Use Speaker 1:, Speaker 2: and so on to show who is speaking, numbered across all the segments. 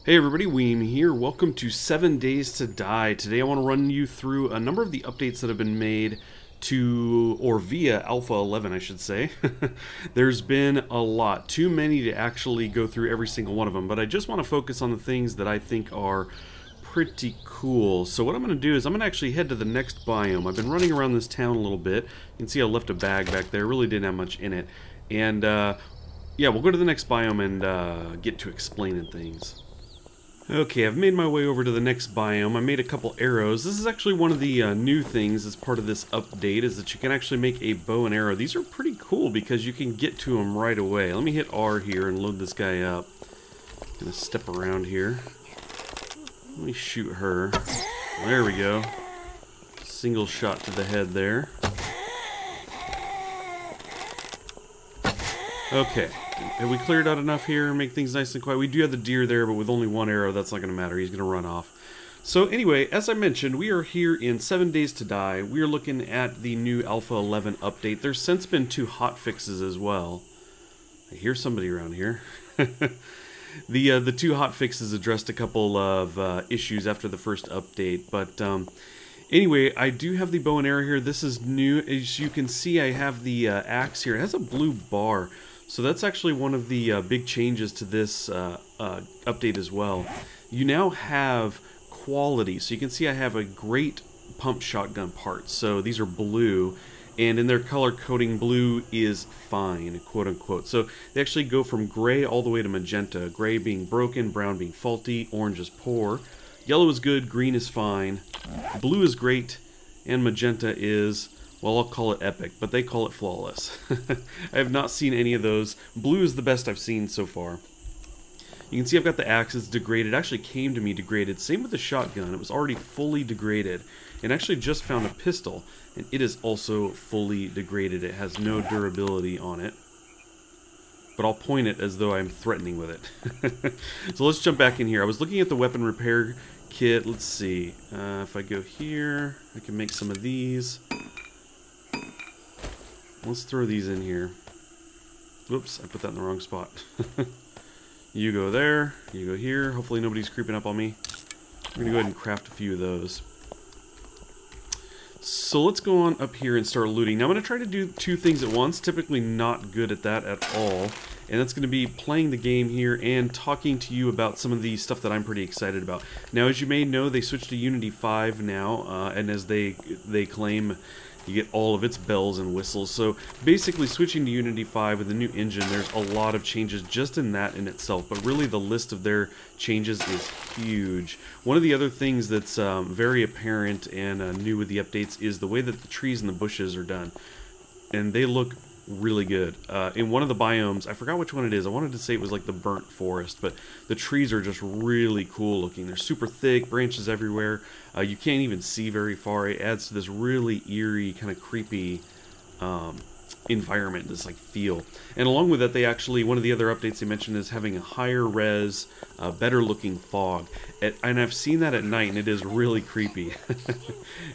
Speaker 1: Hey everybody, Weem here. Welcome to 7 Days to Die. Today I want to run you through a number of the updates that have been made to, or via Alpha 11 I should say. There's been a lot, too many to actually go through every single one of them, but I just want to focus on the things that I think are pretty cool. So what I'm going to do is I'm going to actually head to the next biome. I've been running around this town a little bit. You can see I left a bag back there, really didn't have much in it. And yeah, we'll go to the next biome and get to explaining things. Okay, I've made my way over to the next biome. I made a couple arrows. This is actually one of the new things as part of this update, is that you can actually make a bow and arrow. These are pretty cool because you can get to them right away. Let me hit R here and load this guy up. I'm gonna step around here. Let me shoot her. There we go. Single shot to the head there. Okay. Have we cleared out enough here? Make things nice and quiet. We do have the deer there, but with only one arrow, that's not going to matter. He's going to run off. So anyway, as I mentioned, we are here in 7 Days to Die. We are looking at the new Alpha 11 update. There's since been 2 hot fixes as well. I hear somebody around here. The 2 hot fixes addressed a couple of issues after the first update, but anyway, I do have the bow and arrow here. This is new. As you can see, I have the axe here. It has a blue bar. So that's actually one of the big changes to this update as well. You now have quality. So you can see I have a great pump shotgun part. So these are blue, and in their color coding, blue is fine, quote unquote. So they actually go from gray all the way to magenta. Gray being broken, brown being faulty, orange is poor, yellow is good, green is fine, blue is great, and magenta is, well, I'll call it epic, but they call it flawless. I have not seen any of those. Blue is the best I've seen so far. You can see I've got the axe. It's degraded. It actually came to me degraded. Same with the shotgun. It was already fully degraded. And actually just found a pistol, and it is also fully degraded. It has no durability on it. But I'll point it as though I'm threatening with it. So let's jump back in here. I was looking at the weapon repair kit. Let's see. If I go here, I can make some of these. Let's throw these in here. Whoops, I put that in the wrong spot. You go there, you go here. Hopefully nobody's creeping up on me. I'm going to go ahead and craft a few of those. So let's go on up here and start looting. Now I'm going to try to do 2 things at once. Typically not good at that at all. And that's going to be playing the game here and talking to you about some of the stuff that I'm pretty excited about. Now, as you may know, they switched to Unity 5 now, and as they claim, you get all of its bells and whistles. So basically switching to Unity 5 with the new engine, there's a lot of changes just in that in itself, but really the list of their changes is huge. One of the other things that's very apparent and new with the updates is the way that the trees and the bushes are done. And they look really good. In one of the biomes, I forgot which one it is. I wanted to say it was like the burnt forest, but the trees are just really cool looking. They're super thick, branches everywhere. You can't even see very far. It adds to this really eerie, kind of creepy environment, this like feel. And along with that, they actually, one of the other updates they mentioned is having a higher res, better looking fog. And I've seen that at night, and it is really creepy.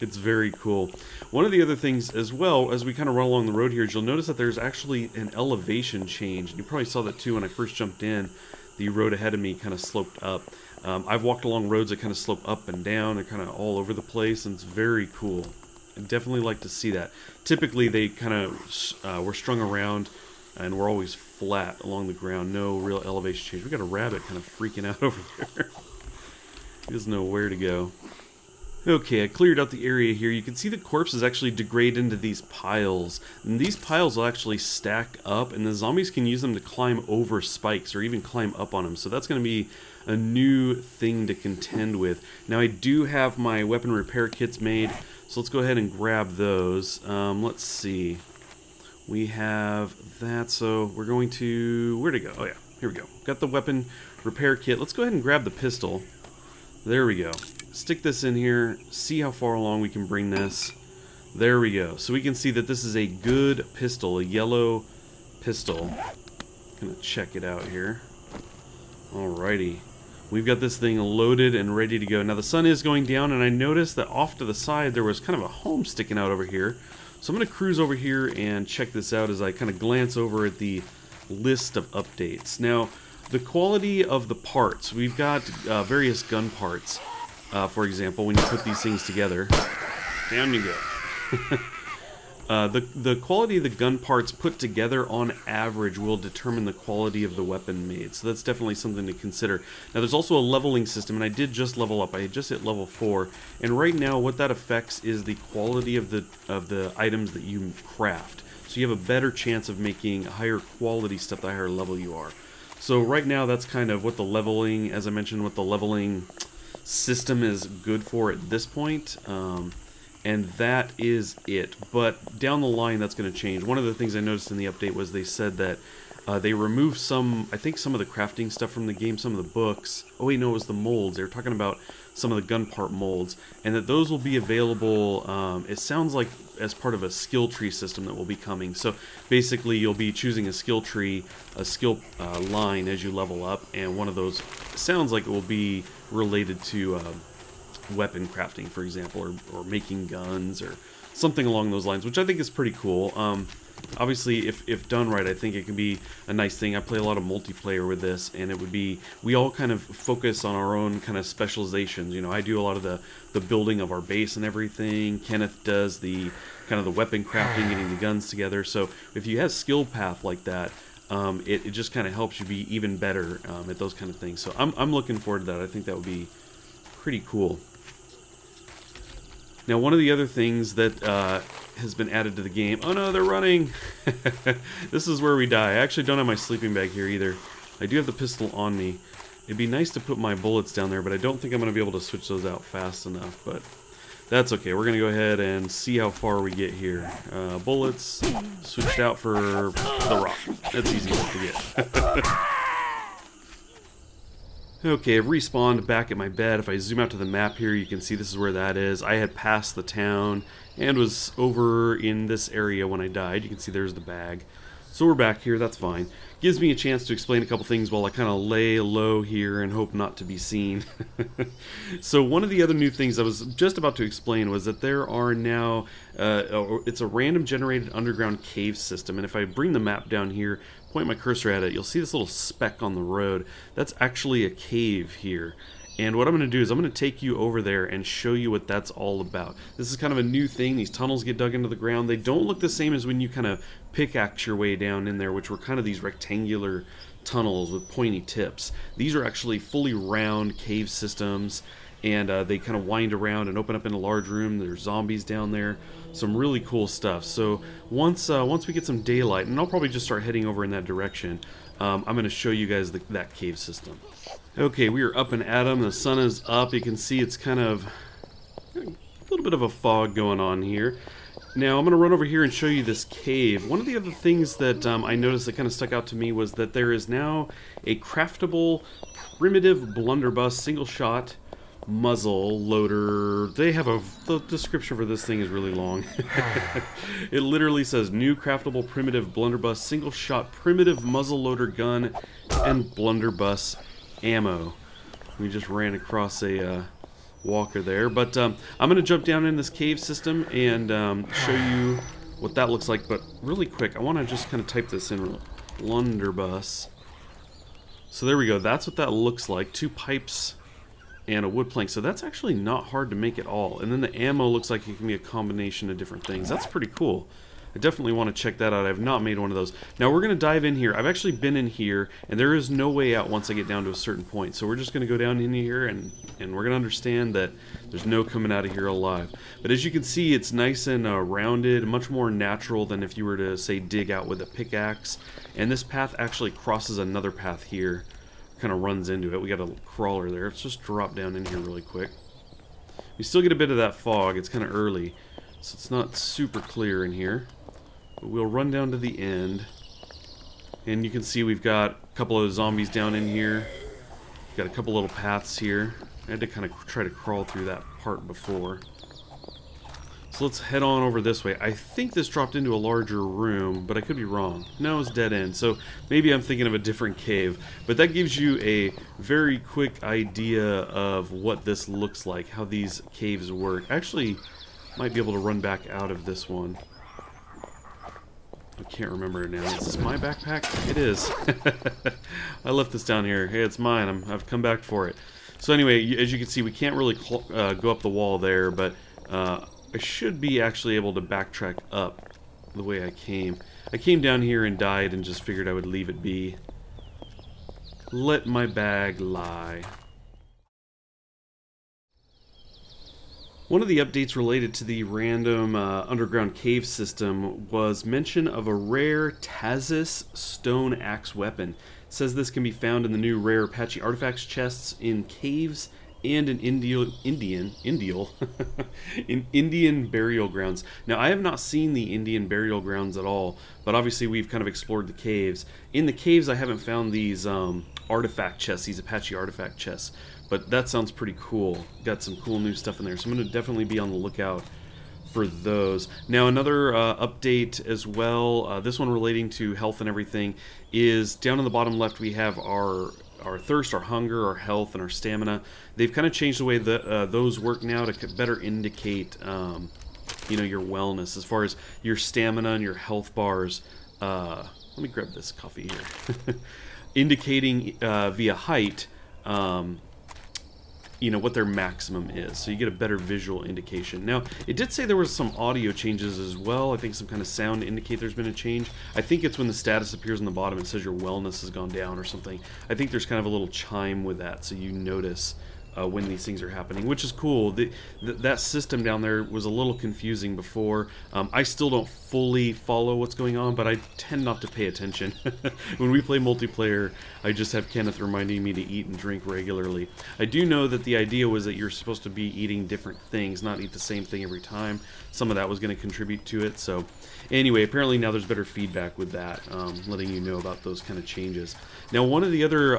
Speaker 1: It's very cool. One of the other things as well, as we kind of run along the road here, is you'll notice that there's actually an elevation change. And you probably saw that too when I first jumped in. The road ahead of me kind of sloped up. I've walked along roads that kind of slope up and down. They're kind of all over the place, and it's very cool. I definitely like to see that. Typically, they kind of were strung around, and we're always flat along the ground. No real elevation change. We got a rabbit kind of freaking out over there. He doesn't know where to go. Okay, I cleared out the area here. You can see the corpses actually degrade into these piles. And these piles will actually stack up, and the zombies can use them to climb over spikes or even climb up on them. So that's going to be a new thing to contend with. Now, I do have my weapon repair kits made, so let's go ahead and grab those. Let's see. We have that, so we're going to... Where'd it go? Oh, yeah. Here we go. Got the weapon repair kit. Let's go ahead and grab the pistol. There we go. Stick this in here, see how far along we can bring this. There we go. So we can see that this is a good pistol, a yellow pistol. Gonna check it out here. Alrighty. We've got this thing loaded and ready to go. Now the sun is going down, and I noticed that off to the side there was kind of a home sticking out over here. So I'm gonna cruise over here and check this out as I kind of glance over at the list of updates. Now, the quality of the parts. We've got various gun parts. For example, when you put these things together, down you go. The quality of the gun parts put together on average will determine the quality of the weapon made. So that's definitely something to consider. Now there's also a leveling system, and I did just level up. I had just hit level 4, and right now what that affects is the quality of the items that you craft. So you have a better chance of making higher quality stuff the higher level you are. So right now that's kind of what the leveling, as I mentioned, what the leveling system is good for at this point. And that is it. But down the line, that's going to change. One of the things I noticed in the update was they said that they removed some, I think some of the crafting stuff from the game, some of the books. Oh wait, no, it was the molds. They were talking about some of the gun part molds, and that those will be available, it sounds like as part of a skill tree system that will be coming. So basically you'll be choosing a skill tree, a skill line as you level up, and one of those sounds like it will be related to weapon crafting, for example, or making guns or something along those lines, which I think is pretty cool. Obviously, if done right, I think it can be a nice thing. I play a lot of multiplayer with this, and it would be, we all kind of focus on our own kind of specializations. You know, I do a lot of the building of our base and everything. Kenneth does the kind of the weapon crafting, getting the guns together. So if you have skill path like that, it just kind of helps you be even better at those kind of things. So I'm looking forward to that. I think that would be pretty cool. Now, one of the other things that has been added to the game... Oh no, they're running! This is where we die. I actually don't have my sleeping bag here either. I do have the pistol on me. It'd be nice to put my bullets down there, but I don't think I'm going to be able to switch those out fast enough. But that's okay. We're going to go ahead and see how far we get here. Bullets switched out for the rock. That's easy enough to get. Okay, I've respawned back at my bed. If I zoom out to the map here, you can see this is where that is. I had passed the town and was over in this area when I died. You can see there's the bag. So we're back here, that's fine. Gives me a chance to explain a couple things while I kind of lay low here and hope not to be seen. So one of the other new things I was just about to explain was that there are now, it's a random generated underground cave system, and if I bring the map down here, point my cursor at it, you'll see this little speck on the road. That's actually a cave here. And what I'm going to do is I'm going to take you over there and show you what that's all about. This is kind of a new thing. These tunnels get dug into the ground. They don't look the same as when you kind of pickaxe your way down in there, which were kind of these rectangular tunnels with pointy tips. These are actually fully round cave systems, and they kind of wind around and open up in a large room. There's zombies down there. Some really cool stuff. So once we get some daylight, and I'll probably just start heading over in that direction, I'm going to show you guys that cave system. Okay, we are up and at 'em. The sun is up. You can see it's kind of a little bit of a fog going on here. Now, I'm going to run over here and show you this cave. One of the other things that I noticed that kind of stuck out to me was that there is now a craftable primitive blunderbuss single-shot muzzle loader. They have the description for this thing is really long. It literally says new craftable primitive blunderbuss single-shot primitive muzzle loader gun and blunderbuss ammo. We just ran across a walker there, but I'm going to jump down in this cave system and show you what that looks like. But really quick, I want to just kind of type this in, blunderbuss. So there we go. That's what that looks like. 2 pipes and a wood plank. So that's actually not hard to make at all. And then the ammo looks like it can be a combination of different things. That's pretty cool. I definitely want to check that out. I've not made one of those. Now we're going to dive in here. I've actually been in here, and there is no way out once I get down to a certain point. So we're just going to go down in here, and we're going to understand that there's no coming out of here alive. But as you can see, it's nice and rounded, much more natural than if you were to, say, dig out with a pickaxe. And this path actually crosses another path here. Kind of runs into it. We got a crawler there. Let's just drop down in here really quick. We still get a bit of that fog. It's kind of early, so it's not super clear in here. But we'll run down to the end, and you can see we've got a couple of zombies down in here. We've got a couple little paths here. I had to kind of try to crawl through that part before. So let's head on over this way. I think this dropped into a larger room, but I could be wrong. No, it's dead end, so maybe I'm thinking of a different cave. But that gives you a very quick idea of what this looks like, how these caves work. Actually, might be able to run back out of this one. I can't remember it now. Is this my backpack? It is. I left this down here. Hey, it's mine. I've come back for it. So anyway, as you can see, we can't really go up the wall there, but I should be actually able to backtrack up the way I came. I came down here and died and just figured I would leave it be. Let my bag lie. One of the updates related to the random underground cave system was mention of a rare Tazis stone axe weapon. It says this can be found in the new rare Apache artifacts chests in caves and in Indian burial grounds. Now, I have not seen the Indian burial grounds at all, but obviously we've kind of explored the caves. In the caves, I haven't found these artifact chests, these Apache artifact chests. But that sounds pretty cool. Got some cool new stuff in there, so I'm going to definitely be on the lookout for those. Now, another update as well, this one relating to health and everything, is down in the bottom left we have our thirst, our hunger, our health, and our stamina. They've kind of changed the way that those work now to better indicate, you know, your wellness as far as your stamina and your health bars. Let me grab this coffee here. Indicating via height, you know, what their maximum is, so you get a better visual indication. Now, it did say there was some audio changes as well. I think some kind of sound to indicate there's been a change. I think it's when the status appears on the bottom, it says your wellness has gone down or something. I think there's kind of a little chime with that, so you notice when these things are happening, which is cool. That system down there was a little confusing before. I still don't fully follow what's going on, but I tend not to pay attention. When we play multiplayer, I just have Kenneth reminding me to eat and drink regularly. I do know that the idea was that you're supposed to be eating different things, not eat the same thing every time. Some of that was going to contribute to it. So anyway, apparently now there's better feedback with that, letting you know about those kind of changes. Now, one of the other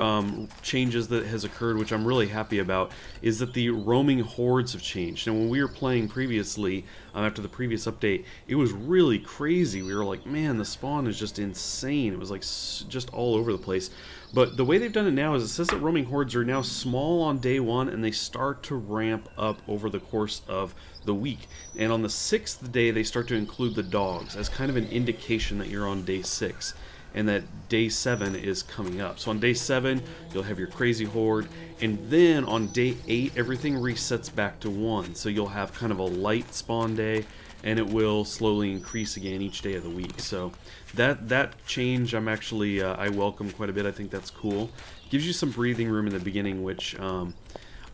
Speaker 1: changes that has occurred, which I'm really happy about, is that the roaming hordes have changed. Now, when we were playing previously, after the previous update, it was really crazy. We were like, man, the spawn is just insane. It was like just all over the place. But the way they've done it now is it says that roaming hordes are now small on day 1, and they start to ramp up over the course of the week. And on the 6th day, they start to include the dogs as kind of an indication that you're on day 6. And that day 7 is coming up. So on day 7, you'll have your crazy horde, and then on day 8, everything resets back to 1. So you'll have kind of a light spawn day, and it will slowly increase again each day of the week. So that change, I'm actually I welcome quite a bit. I think that's cool. Gives you some breathing room in the beginning, which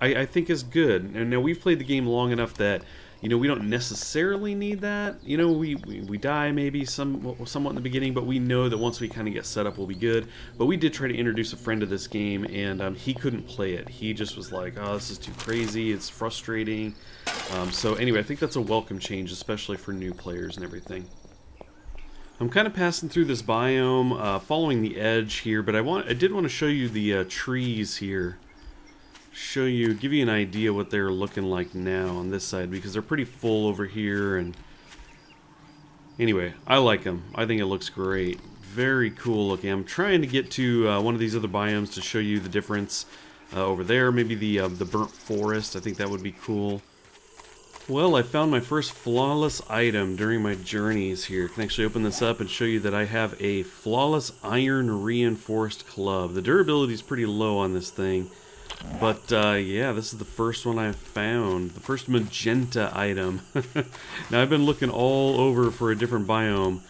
Speaker 1: I think is good. And now we've played the game long enough that, you know, we don't necessarily need that. You know, we die maybe somewhat in the beginning, but we know that once we kind of get set up, we'll be good. But we did try to introduce a friend to this game, and he couldn't play it. He just was like, oh, this is too crazy, it's frustrating. So anyway, I think that's a welcome change, especially for new players and everything. I'm kind of passing through this biome, following the edge here, but I did want to show you the trees here. Give you an idea what they're looking like now on this side, because they're pretty full over here. And anyway, I like them. I think it looks great. Very cool looking. I'm trying to get to one of these other biomes to show you the difference over there. Maybe the burnt forest. I think that would be cool. Well, I found my first flawless item during my journeys here. I can actually open this up and show you that I have a flawless iron reinforced club. The durability is pretty low on this thing. But, yeah, this is the first one I've found. The first magenta item. Now, I've been looking all over for a different biome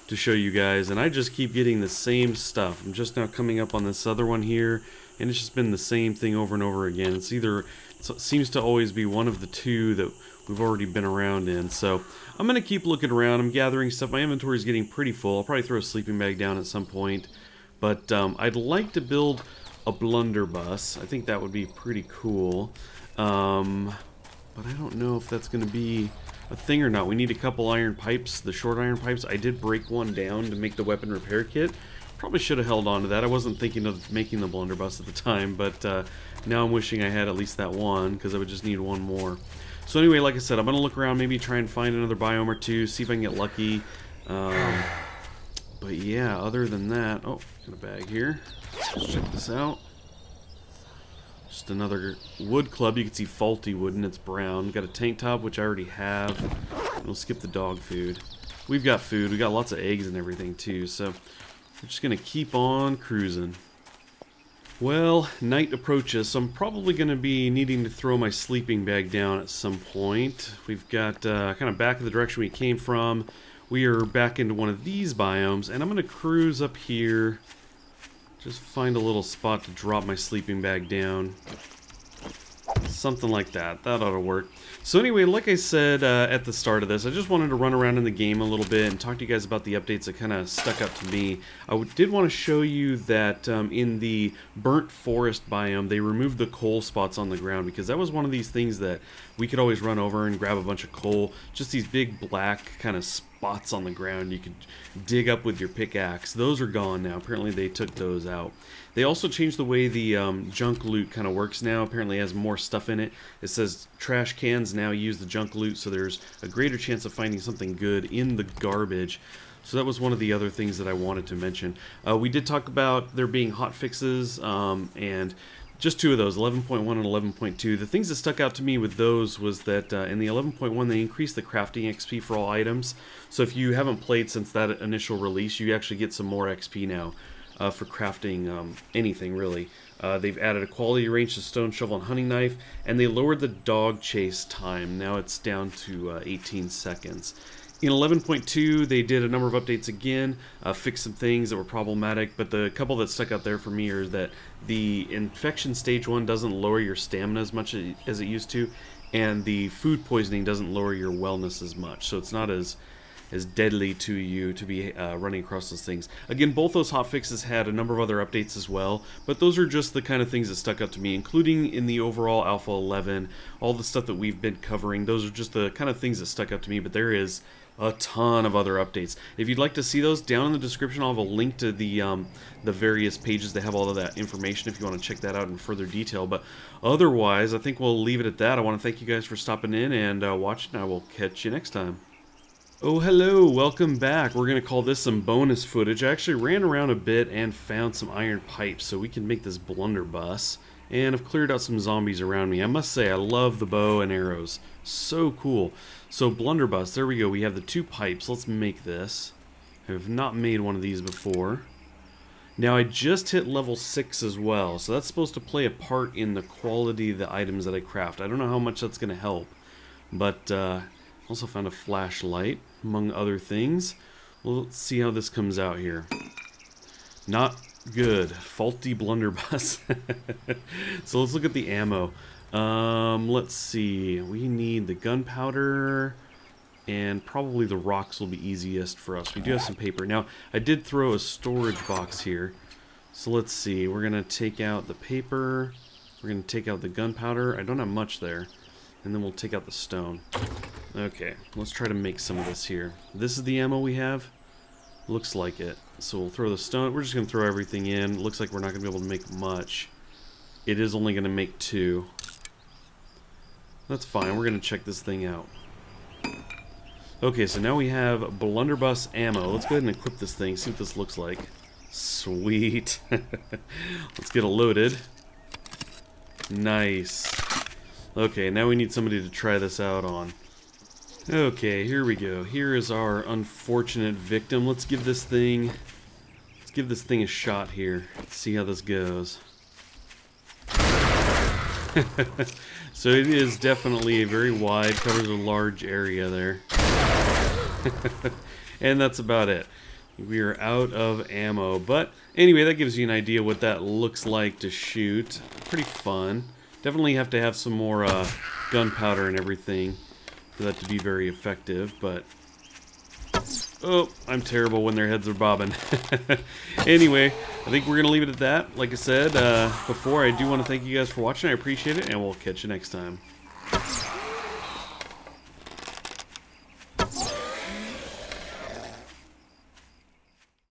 Speaker 1: to show you guys, and I just keep getting the same stuff. I'm just now coming up on this other one here, and it's just been the same thing over and over again. It seems to always be one of the two that we've already been around in. So, I'm going to keep looking around. I'm gathering stuff. My inventory is getting pretty full. I'll probably throw a sleeping bag down at some point. But, I'd like to build a blunderbuss. I think that would be pretty cool. But I don't know if that's going to be a thing or not. We need a couple iron pipes, the short iron pipes. I did break one down to make the weapon repair kit. Probably should have held on to that. I wasn't thinking of making the blunderbuss at the time, but now I'm wishing I had at least that one, because I would just need one more. So anyway, like I said, I'm going to look around, maybe try and find another biome or two, see if I can get lucky. But yeah, other than that... Oh, got a bag here. Let's check this out. Just another wood club. You can see faulty wood and it's brown. Got a tank top, which I already have. We'll skip the dog food. we've got food. We got lots of eggs and everything too, so we're just gonna keep on cruising. Well, night approaches, so I'm probably going to be needing to throw my sleeping bag down at some point. We've got kind of back in the direction we came from. We are back into one of these biomes, and I'm going to cruise up here. Just find a little spot to drop my sleeping bag down. Something like that. That ought to work. So anyway, like I said at the start of this, I just wanted to run around in the game a little bit and talk to you guys about the updates that kind of stuck up to me. I did want to show you that in the burnt forest biome, they removed the coal spots on the ground, because that was one of these things that we could always run over and grab a bunch of coal. Just these big black kind of spots on the ground you could dig up with your pickaxe. Those are gone now. Apparently they took those out. They also changed the way the junk loot kind of works now. Apparently it has more stuff in it. It says trash cans now use the junk loot, so there's a greater chance of finding something good in the garbage. So that was one of the other things that I wanted to mention. We did talk about there being hot fixes, and just two of those, 11.1 and 11.2. The things that stuck out to me with those was that in the 11.1 they increased the crafting XP for all items. So if you haven't played since that initial release, you actually get some more XP now for crafting anything really. They've added a quality range to stone shovel and hunting knife, and they lowered the dog chase time. Now it's down to 18 seconds. In 11.2, they did a number of updates again, fixed some things that were problematic, but the couple that stuck out there for me are that the infection stage 1 doesn't lower your stamina as much as it used to, and the food poisoning doesn't lower your wellness as much, so it's not as deadly to you to be running across those things. Again, both those hotfixes had a number of other updates as well, but those are just the kind of things that stuck out to me, including in the overall Alpha 11, all the stuff that we've been covering. Those are just the kind of things that stuck out to me, but there is a ton of other updates. If you'd like to see those, down in the description I'll have a link to the various pages that have all of that information if you want to check that out in further detail. But otherwise, I think we'll leave it at that. I want to thank you guys for stopping in and watching. I will catch you next time. Oh, hello, welcome back. We're going to call this some bonus footage. I actually ran around a bit and found some iron pipes so we can make this blunderbuss. And I've cleared out some zombies around me. I must say, I love the bow and arrows. So cool. So blunderbuss, there we go. We have the 2 pipes. Let's make this. I have not made one of these before. Now I just hit level 6 as well, so that's supposed to play a part in the quality of the items that I craft. I don't know how much that's going to help, but also found a flashlight, among other things. Well, let's see how this comes out here. Not good. Faulty blunderbuss. So let's look at the ammo. Let's see. We need the gunpowder, and probably the rocks will be easiest for us. We do have some paper. Now, I did throw a storage box here. So let's see. We're going to take out the paper. We're going to take out the gunpowder. I don't have much there. And then we'll take out the stone. Okay, let's try to make some of this here. This is the ammo we have. Looks like it. So we'll throw the stone. We're just going to throw everything in. Looks like we're not going to be able to make much. It is only going to make 2. That's fine. We're going to check this thing out. Okay, so now we have blunderbuss ammo. Let's go ahead and equip this thing. See what this looks like. Sweet. Let's get it loaded. Nice. Okay, now we need somebody to try this out on. Okay, here we go. Here is our unfortunate victim. Let's give this thing a shot here. Let's see how this goes. So it is definitely a very wide, covers a large area there. And that's about it. We are out of ammo. But anyway, that gives you an idea what that looks like to shoot. Pretty fun. Definitely have to have some more gunpowder and everything for that to be very effective, but oh, I'm terrible when their heads are bobbing. Anyway, I think we're going to leave it at that. Like I said before, I do want to thank you guys for watching. I appreciate it, and we'll catch you next time.